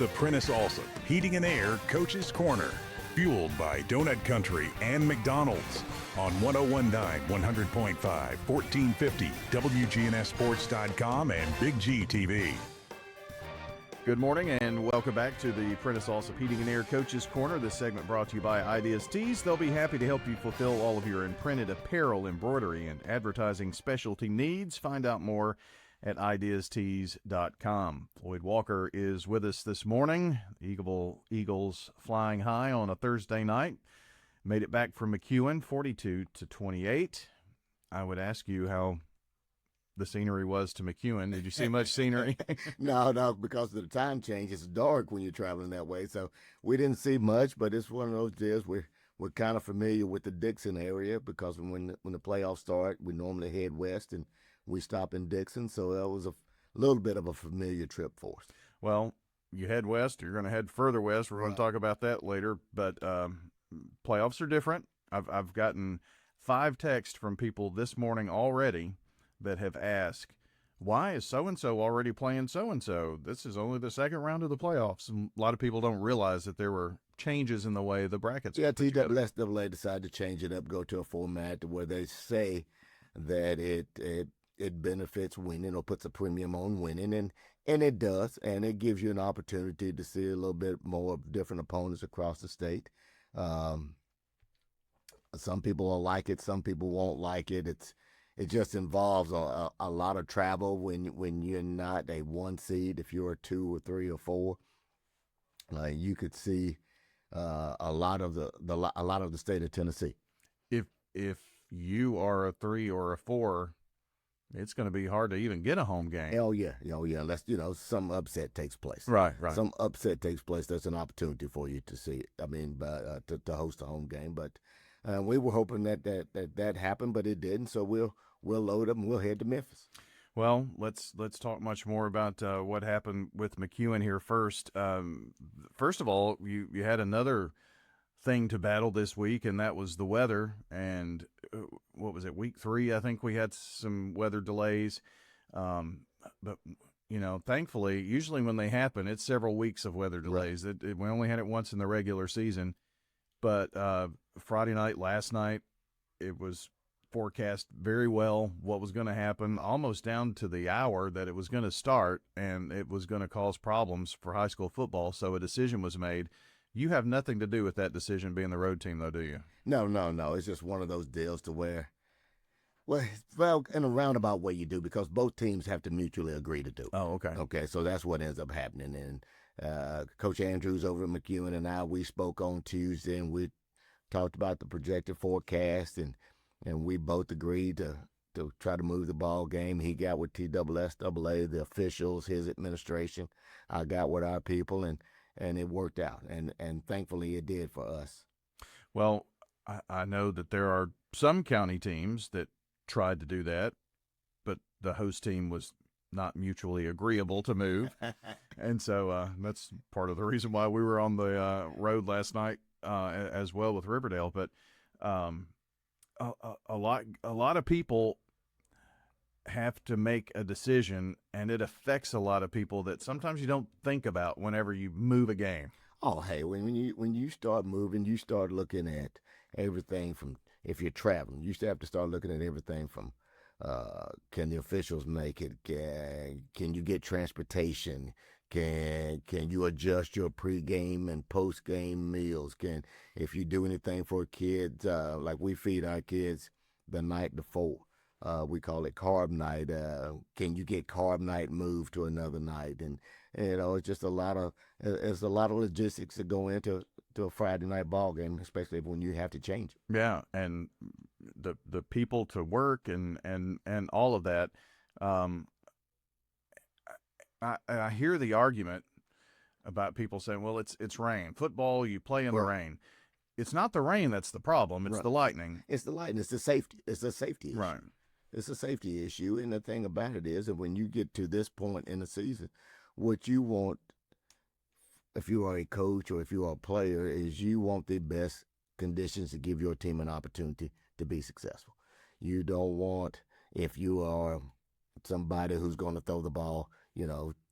the Prentice Allsup Heating and Air Coach's Corner, fueled by Donut Country and McDonald's on 1019, 100.5, 1450, WGNSSports.com, and BigGTV. Good morning and welcome back to the Prentice Allsup Heating and Air Coach's Corner. This segment brought to you by Ideas Tees. They'll be happy to help you fulfill all of your imprinted apparel, embroidery, and advertising specialty needs. Find out more at ideastees.com. Floyd Walker is with us this morning. Eagles flying high on a Thursday night. Made it back from McEwen, 42-28. I would ask you how the scenery was to McEwen. Did you see much scenery? No, because of the time change. It's dark when you're traveling that way, so we didn't see much. But it's one of those deals we're kind of familiar with the Dixon area because when the playoffs start, we normally head west and we stop in Dixon. So that was a little bit of a familiar trip for us. Well, you head west. You're going to head further west. We're going to talk about that later. But playoffs are different. I've gotten 5 texts from people this morning already that have asked, why is so-and-so already playing so-and-so? This is only the second round of the playoffs. And a lot of people don't realize that there were changes in the way the brackets were put together. TSSAA decided to change it up, go to a format where they say that it benefits winning or puts a premium on winning, and it does, and it gives you an opportunity to see a little bit more of different opponents across the state. Some people will like it, some people won't like it. It just involves a lot of travel when you're not a 1 seed. If you're a 2 or 3 or 4, you could see a lot of the state of Tennessee. If you are a 3 or a 4, it's going to be hard to even get a home game. Oh yeah. Unless some upset takes place. Right. Some upset takes place. That's an opportunity for you to see it. I mean, to host a home game, but. We were hoping that happened, but it didn't. So we'll load up and we'll head to Memphis. Well, let's talk much more about what happened with McEwen here first. First of all, you had another thing to battle this week, and that was the weather. And what was it, week 3? I think we had some weather delays. But thankfully, usually when they happen, it's several weeks of weather delays. Right. We only had it once in the regular season. But Friday night, last night, it was forecast very well what was going to happen, almost down to the hour that it was going to start, and it was going to cause problems for high school football. So a decision was made. You have nothing to do with that decision being the road team, though, do you? No. It's just one of those deals to where, well, in a roundabout way you do, because both teams have to mutually agree to do. Oh, okay. Okay, so that's what ends up happening. And Coach Andrews over at McEwen and I, we spoke on Tuesday, and we talked about the projected forecast, and we both agreed to try to move the ball game. He got with TSSAA, the officials, his administration. I got with our people, and it worked out, and thankfully it did for us. Well, I know that there are some county teams that tried to do that, but the host team was not mutually agreeable to move. And so that's part of the reason why we were on the road last night as well with Riverdale. But a lot of people have to make a decision, and it affects a lot of people that sometimes you don't think about whenever you move a game. Oh, hey, when you start moving, you start looking at everything from, if you're traveling, you have to start looking at everything from, can the officials make it? Can you get transportation? Can you adjust your pregame and postgame meals? If you do anything for kids, like we feed our kids the night before, we call it carb night. Can you get carb night moved to another night? And it's just a lot of logistics that go into a Friday night ball game, especially when you have to change it. Yeah, and the people to work and all of that. I hear the argument about people saying, well, it's rain. Football, you play in the rain. It's not the rain that's the problem. It's the lightning. It's the lightning. It's the safety. It's a safety issue. Right. It's a safety issue. And the thing about it is that when you get to this point in the season, what you want, if you are a coach or if you are a player, is you want the best conditions to give your team an opportunity to be successful. You don't want, if you are somebody who's going to throw the ball,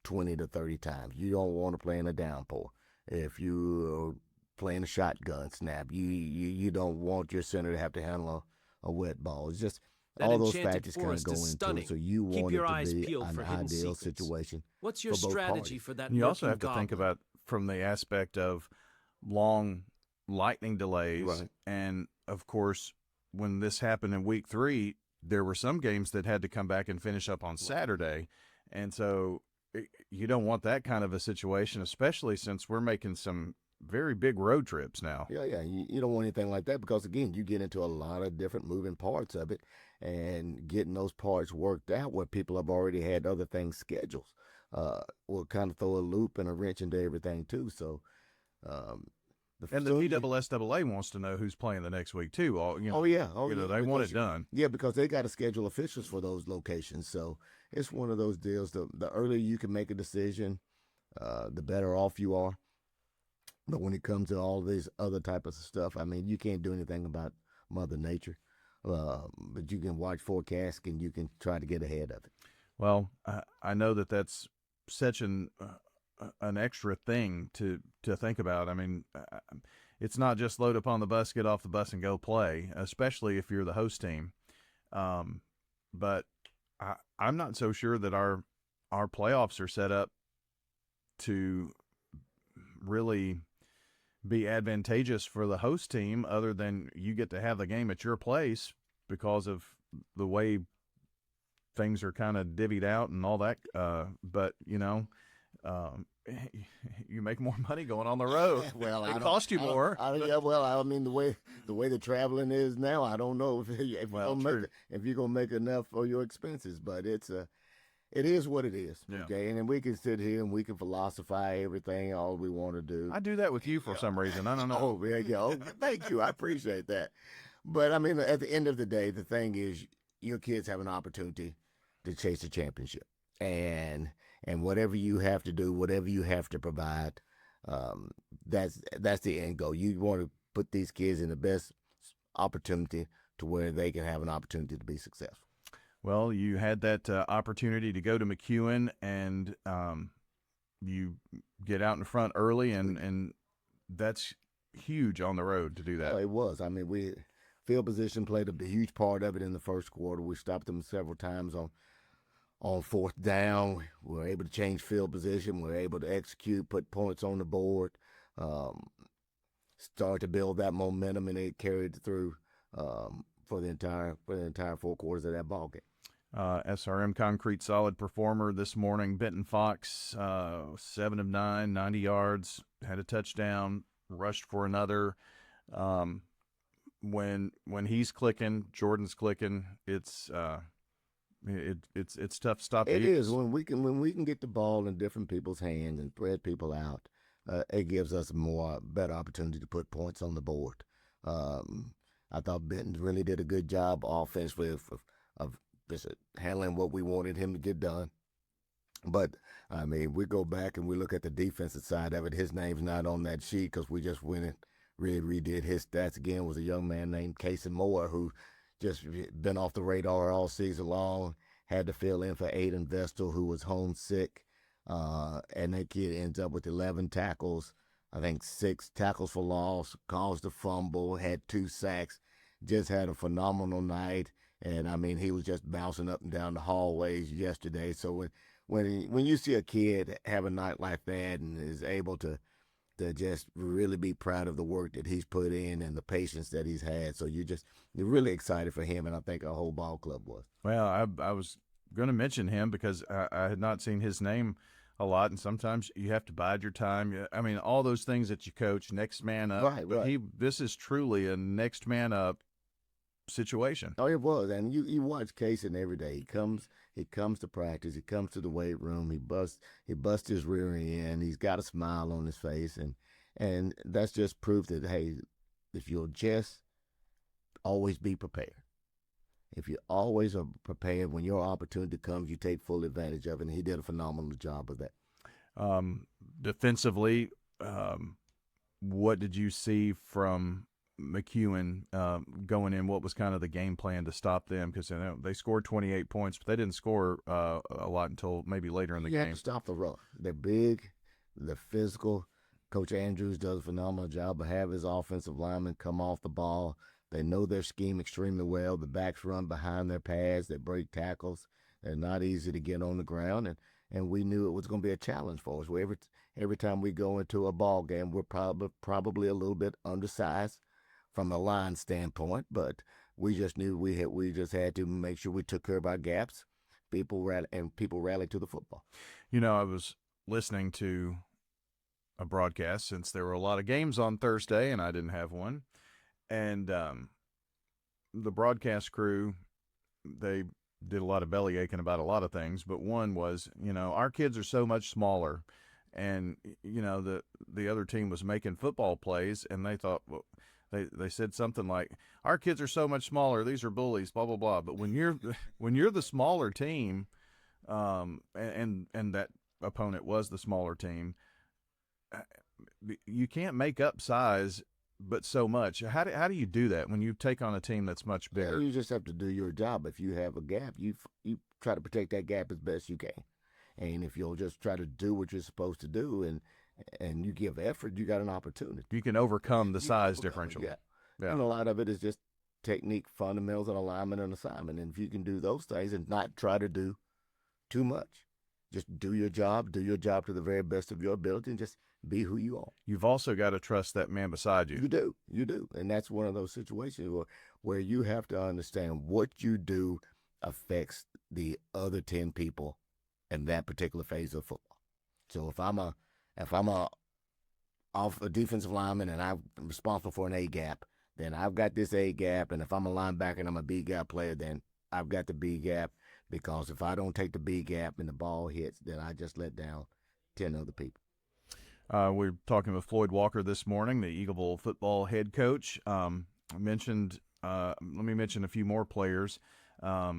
20 to 30 times. You don't want to play in a downpour. If you're playing a shotgun snap, you don't want your center to have to handle a wet ball. It's just That all those enchanted factors kind of forest go is into stunning. it. So you Keep want your it to eyes be peeled an for hidden ideal secrets. situation. What's your for both strategy parties. for that You also lurking have to think goblin? about from the aspect of long lightning delays. Right. And, of course, when this happened in week 3, there were some games that had to come back and finish up on Saturday. And so you don't want that kind of a situation, especially since we're making some very big road trips now. Yeah. You don't want anything like that because, again, you get into a lot of different moving parts of it, and getting those parts worked out where people have already had other things scheduled will kind of throw a loop and a wrench into everything too. So, And the PSSAA wants to know who's playing the next week too. They want it done. Yeah, because they got to schedule officials for those locations. So it's one of those deals. The earlier you can make a decision, the better off you are. But when it comes to all these other type of stuff, I mean, you can't do anything about Mother Nature, but you can watch forecasts and you can try to get ahead of it. Well, I know that's such an extra thing to think about. I mean, it's not just load up on the bus, get off the bus, and go play, especially if you're the host team. But I'm not so sure that our playoffs are set up to really be advantageous for the host team, other than you get to have the game at your place because of the way things are kind of divvied out and all that. But you make more money going on the road. Well, it costs you more. I mean, the way the traveling is now, I don't know if you're gonna make enough for your expenses, but it is what it is. Yeah. Okay, and then we can sit here and we can philosophize everything all we want to do. I do that with you for some reason. I don't know. Oh, there you go. Thank you. I appreciate that. But I mean, at the end of the day, the thing is, your kids have an opportunity to chase a championship, and whatever you have to do, whatever you have to provide, that's the end goal. You want to put these kids in the best opportunity to where they can have an opportunity to be successful. Well, you had that opportunity to go to McEwen, and you get out in front early, and that's huge on the road to do that. Oh, it was. I mean, field position played a huge part of it in the first quarter. We stopped them several times on fourth down. We were able to change field position. We were able to execute, put points on the board, start to build that momentum, and it carried through for the entire 4 quarters of that ball game. SRM Concrete solid performer this morning. Benton Fox, 7 of 9, 90 yards, had a touchdown, rushed for another. When he's clicking, Jordan's clicking. It's tough to stop. It is when we can get the ball in different people's hands and spread people out. It gives us better opportunity to put points on the board. I thought Benton really did a good job offensively of just handling what we wanted him to get done. But, I mean, we go back and we look at the defensive side of it. His name's not on that sheet because we just went and really redid his stats again. Was a young man named Casey Moore who just been off the radar all season long, had to fill in for Aiden Vestal, who was homesick. And that kid ends up with 11 tackles, I think 6 tackles for loss, caused a fumble, had 2 sacks, just had a phenomenal night. And, I mean, he was just bouncing up and down the hallways yesterday. So when you see a kid have a night like that and is able to just really be proud of the work that he's put in and the patience that he's had. So you're really excited for him, and I think our whole ball club was. Well, I was going to mention him because I had not seen his name a lot, and sometimes you have to bide your time. I mean, all those things that you coach, next man up. Right. This is truly a next man up situation. Oh, it was, and you watch Casey every day. He comes to practice. He comes to the weight room. He busts his rear end. He's got a smile on his face, and that's just proof that, hey, if you'll just always be prepared. If you always are prepared, when your opportunity comes, you take full advantage of it, and he did a phenomenal job of that. Defensively, what did you see from McEwen going in? What was kind of the game plan to stop them? Because they scored 28 points, but they didn't score a lot until maybe later in the game. You have to stop the run. They're big, they're physical. Coach Andrews does a phenomenal job of having his offensive linemen come off the ball. They know their scheme extremely well. The backs run behind their pads. They break tackles. They're not easy to get on the ground, and we knew it was going to be a challenge for us. Every time we go into a ball game, we're probably a little bit undersized from a line standpoint, but we just knew we just had to make sure we took care of our gaps. People rallied to the football. I was listening to a broadcast since there were a lot of games on Thursday, and I didn't have one. And the broadcast crew, they did a lot of belly aching about a lot of things, but one was, our kids are so much smaller, and the other team was making football plays, and they thought, well, they said something like, our kids are so much smaller, these are bullies, blah blah blah. But when you're the smaller team, and that opponent was the smaller team, you can't make up size but so much. How do you do that when you take on a team that's much bigger? You just have to do your job. If you have a gap, you try to protect that gap as best you can. And if you'll just try to do what you're supposed to do and you give effort, you got an opportunity. You can overcome the size differential. Yeah. And a lot of it is just technique, fundamentals, and alignment and assignment. And if you can do those things and not try to do too much, just do your job to the very best of your ability, and just be who you are. You've also got to trust that man beside you. You do. And that's one of those situations where you have to understand what you do affects the other 10 people in that particular phase of football. So if I'm a defensive lineman and I'm responsible for an A gap, then I've got this A gap. And if I'm a linebacker and I'm a B gap player, then I've got the B gap, because if I don't take the B gap and the ball hits, then I just let down 10 other people. We're talking with Floyd Walker this morning, the Eagleville football head coach. Let me mention a few more players. A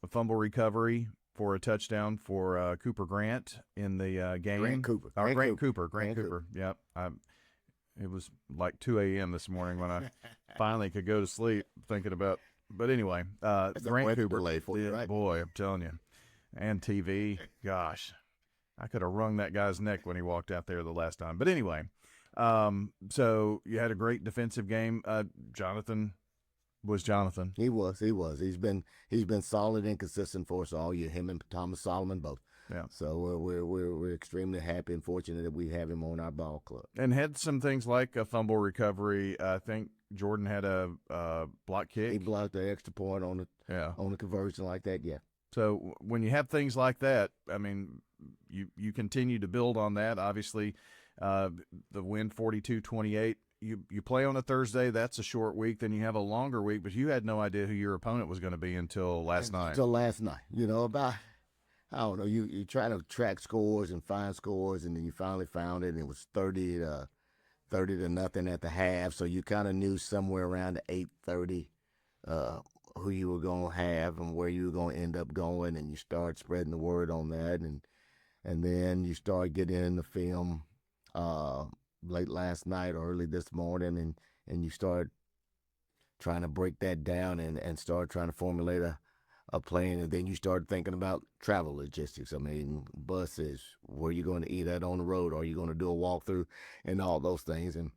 fumble recovery for a touchdown for Cooper Grant in the game. Grant Cooper. Grant Cooper. Yep. It was like 2 a.m. this morning when I finally could go to sleep thinking about. But anyway, Grant Cooper. Right? Boy, I'm telling you. And TV, gosh. I could have wrung that guy's neck when he walked out there the last time. But anyway, so you had a great defensive game. Jonathan was Jonathan. He was. He's been solid and consistent for us all year. Him and Thomas Solomon both. Yeah. So we're extremely happy and fortunate that we have him on our ball club. And had some things like a fumble recovery. I think Jordan had a block kick. He blocked the extra point on the conversion like that. Yeah. So when you have things like that, I mean, you continue to build on that. Obviously, the win 42-28. You play on a Thursday. That's a short week. Then you have a longer week, but you had no idea who your opponent was going to be until last night. Until last night, about I don't know. You try to track scores and find scores, and then you finally found it. And it was 30-0 at the half. So you kind of knew somewhere around the 8:30 who you were going to have and where you were going to end up going, and you start spreading the word on that, and then you start getting in the film late last night or early this morning, and you start trying to break that down and start trying to formulate a plan, and then you start thinking about travel logistics. I mean, buses, where you going to eat at on the road, or are you going to do a walkthrough, and all those things, and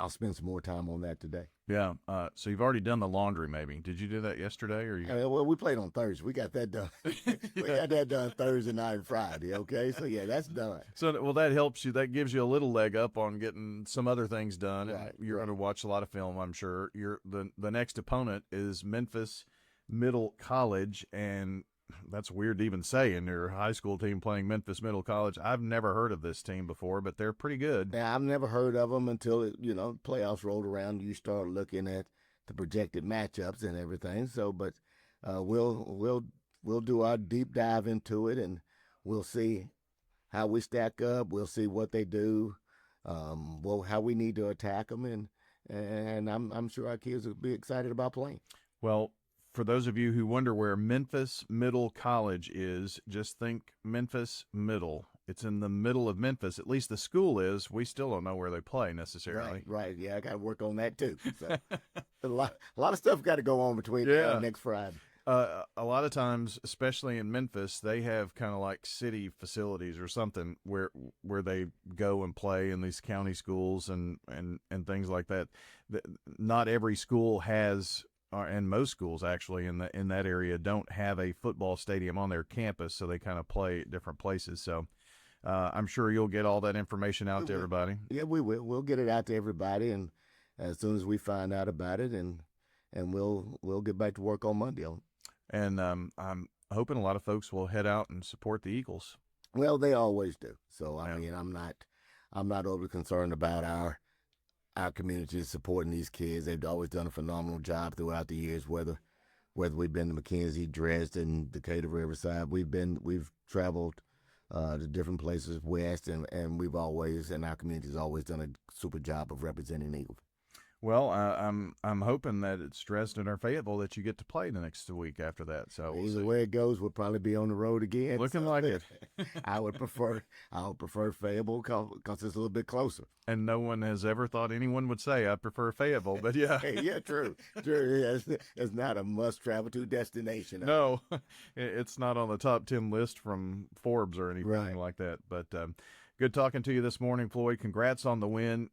I'll spend some more time on that today. Yeah. So you've already done the laundry, maybe. Did you do that yesterday? Or well, we played on Thursday. We got that done. We got that done Thursday night and Friday. Okay. So yeah, that's done. So well, that helps you. That gives you a little leg up on getting some other things done. Right. You're going to watch a lot of film, I'm sure. The next opponent is Memphis Middle College, and that's weird to even say in your high school team playing Memphis Middle College. I've never heard of this team before, but they're pretty good. Yeah, I've never heard of them until playoffs rolled around. You start looking at the projected matchups and everything. So, but we'll do our deep dive into it, and we'll see how we stack up. We'll see what they do, how we need to attack them, and I'm sure our kids will be excited about playing. Well, for those of you who wonder where Memphis Middle College is, just think Memphis Middle it's in the middle of Memphis. At least the school is. We still don't know where they play necessarily. Right. Yeah, I got to work on that too. So a lot of stuff got to go on between next Friday. A lot of times, especially in Memphis, they have kind of like city facilities or something where they go and play in these county schools and things like that. Not every school has, and most schools actually in that area don't have a football stadium on their campus, so they kind of play at different places. So I'm sure you'll get all that information out to everybody. Yeah, we will. We'll get it out to everybody, and as soon as we find out about it, and we'll get back to work on Monday on it. And I'm hoping a lot of folks will head out and support the Eagles. Well, they always do. So I mean, I'm not overly concerned about our community supporting these kids. They've always done a phenomenal job throughout the years. Whether we've been to McKenzie, Dresden, Decatur, Riverside, we've traveled to different places west, and we've always, and our community's always done a super job of representing Eagles. Well, I'm hoping that it's Dresden or Fayetteville that you get to play the next week after that. So either way it goes, we'll probably be on the road again. Looking like it. I would prefer Fayetteville because it's a little bit closer. And no one has ever thought anyone would say I prefer Fayetteville, but yeah. Yeah, true. Yeah, it's not a must-travel to destination. No, it's not on the top 10 list from Forbes or anything like that. But good talking to you this morning, Floyd. Congrats on the win.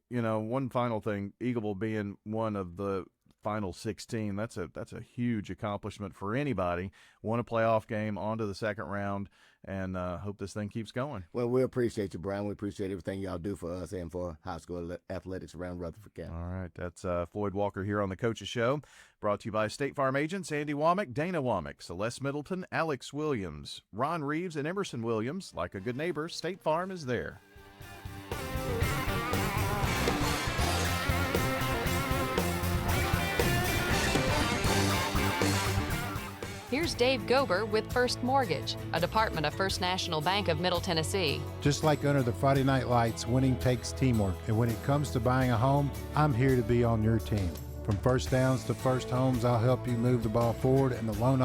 One final thing, Eagleville being one of the final 16, that's a huge accomplishment for anybody. Won a playoff game, on to the second round, and hope this thing keeps going. Well, we appreciate you, Brian. We appreciate everything y'all do for us and for high school athletics around Rutherford County. All right, that's Floyd Walker here on the Coaches Show, brought to you by State Farm agents Andy Womack, Dana Womack, Celeste Middleton, Alex Williams, Ron Reeves, and Emerson Williams. Like a good neighbor, State Farm is there. Here's Dave Gober with First Mortgage, a department of First National Bank of Middle Tennessee. Just like under the Friday Night Lights, winning takes teamwork. And when it comes to buying a home, I'm here to be on your team. From first downs to first homes, I'll help you move the ball forward, and the loan